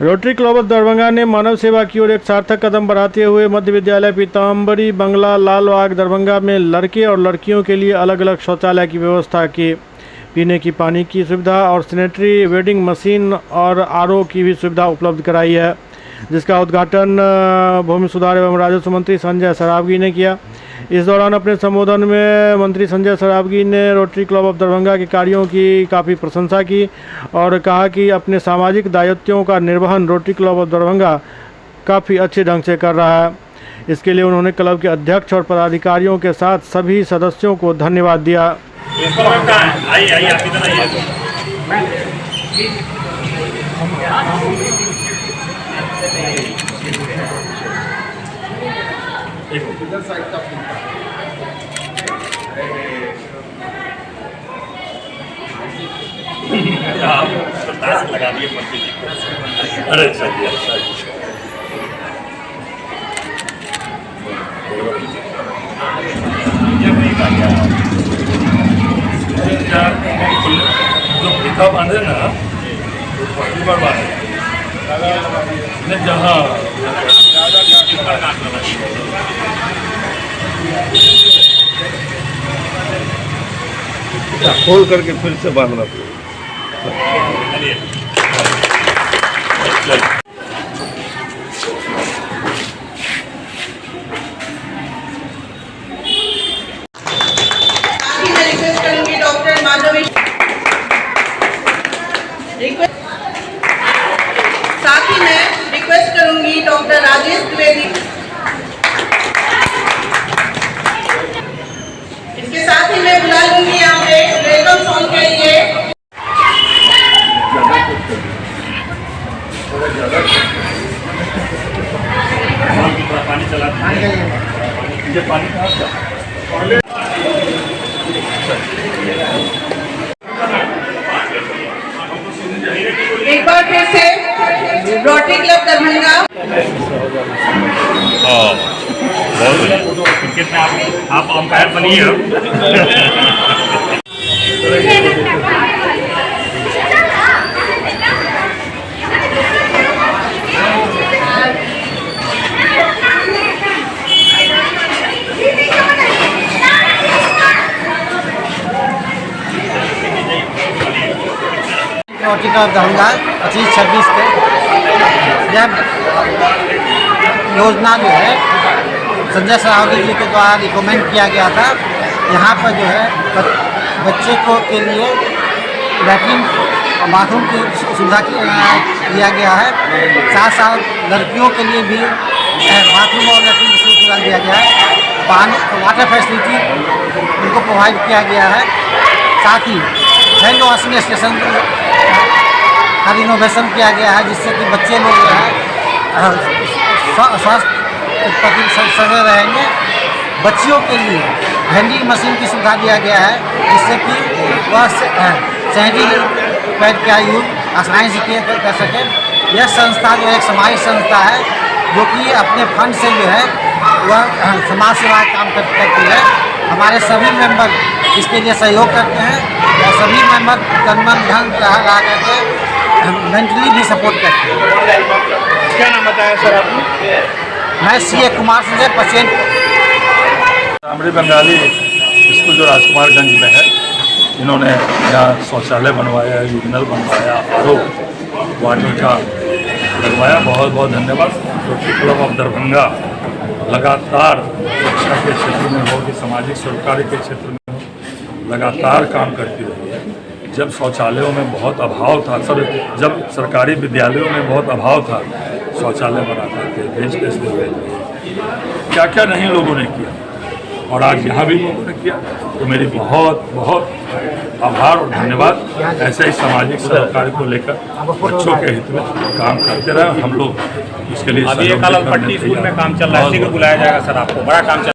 Rotary club of Darbhanga ने मानव सेवा की ओर एक सार्थक कदम बढ़ाते हुए मध्य विद्यालय पीताम्बरी बंगला लालबाग दरभंगा में लड़के और लड़कियों के लिए अलग अलग शौचालय की व्यवस्था की, पीने की पानी की सुविधा और सैनिटरी वेंडिंग मशीन और आरओ की भी सुविधा उपलब्ध कराई है, जिसका उद्घाटन भूमि सुधार एवं राजस्व मंत्री संजय सरावगी ने किया। इस दौरान अपने संबोधन में मंत्री संजय सरावगी ने रोटरी क्लब ऑफ दरभंगा के कार्यों की काफ़ी प्रशंसा की और कहा कि अपने सामाजिक दायित्वों का निर्वहन रोटरी क्लब ऑफ दरभंगा काफ़ी अच्छे ढंग से कर रहा है। इसके लिए उन्होंने क्लब के अध्यक्ष और पदाधिकारियों के साथ सभी सदस्यों को धन्यवाद दिया। लगा दिए अरे चलिए जो पिता बांधे ना पहली बार बांधे जहाँ खोल करके फिर से बांधना पड़ेगा। साथ ही मैं रिक्वेस्ट करूंगी डॉक्टर राजेश द्विवेदी, इसके साथ ही मैं बुला लूंगी यहाँ पे वेलकम सॉन्ग के लिए। पानी चला पानी एक बार फिर से रोटरी क्लब दरभंगा। क्रिकेट में आप अंपायर बनिए। रोटरी क्लब दरभंगा 25-26 के यह योजना जो है संजय सरावगी जी के द्वारा रिकमेंड किया गया था। यहाँ पर जो है बच्चे को के लिए लैट्रिन बाथरूम की सुविधा दिया गया है, साथ साथ लड़कियों के लिए भी बाथरूम और लैट्रिन की सुविधा दिया गया है, पानी वाटर फैसिलिटी उनको प्रोवाइड किया गया है। साथ ही हैंड वॉशिंग स्टेशन का रिनोवेशन किया गया है, जिससे कि बच्चे लोग जो है स्वास्थ्य प्रति सजग रहेंगे। बच्चियों के लिए वेंडिंग मशीन की सुविधा दिया गया है, जिससे कि वह सैनिटरी पैड का यूज आसानी से कर सके। यह संस्था जो एक सामाजिक संस्था है, जो कि अपने फंड से जो है वह समाज सेवा काम करती है। हमारे सभी मेंबर इसके लिए सहयोग करते हैं और सभी मेंबर तन मन धन लगा करके मेंटली भी सपोर्ट करते हैं। क्या नाम बताया सर आपने? मैं CA Kumar Sanjay patient Pitambari Bengali school जो राजकुमारगंज में है, इन्होंने यहाँ शौचालय बनवाया, यूरिनल बनवाया, आरओ वाटर का लगवाया। बहुत बहुत धन्यवाद। रोटरी क्लब ऑफ दरभंगा लगातार शिक्षा के क्षेत्र में हो कि सामाजिक सरकारी के क्षेत्र में हो, लगातार काम करती रही है। जब शौचालयों में बहुत अभाव था, जब सरकारी विद्यालयों में बहुत अभाव था, शौचालय बनाते थे, बेंच डेस्क देते थे, क्या क्या नहीं लोगों ने किया, और आज यहाँ भी लोगों ने किया। तो मेरी बहुत बहुत आभार और धन्यवाद। ऐसे ही सामाजिक सरकार को लेकर बच्चों के हित में काम करते रहे हम लोग। इसके लिए अभी एक पट्टी स्कूल में काम चल रहा है, इसी को बुलाया जाएगा सर, आपको बड़ा काम चल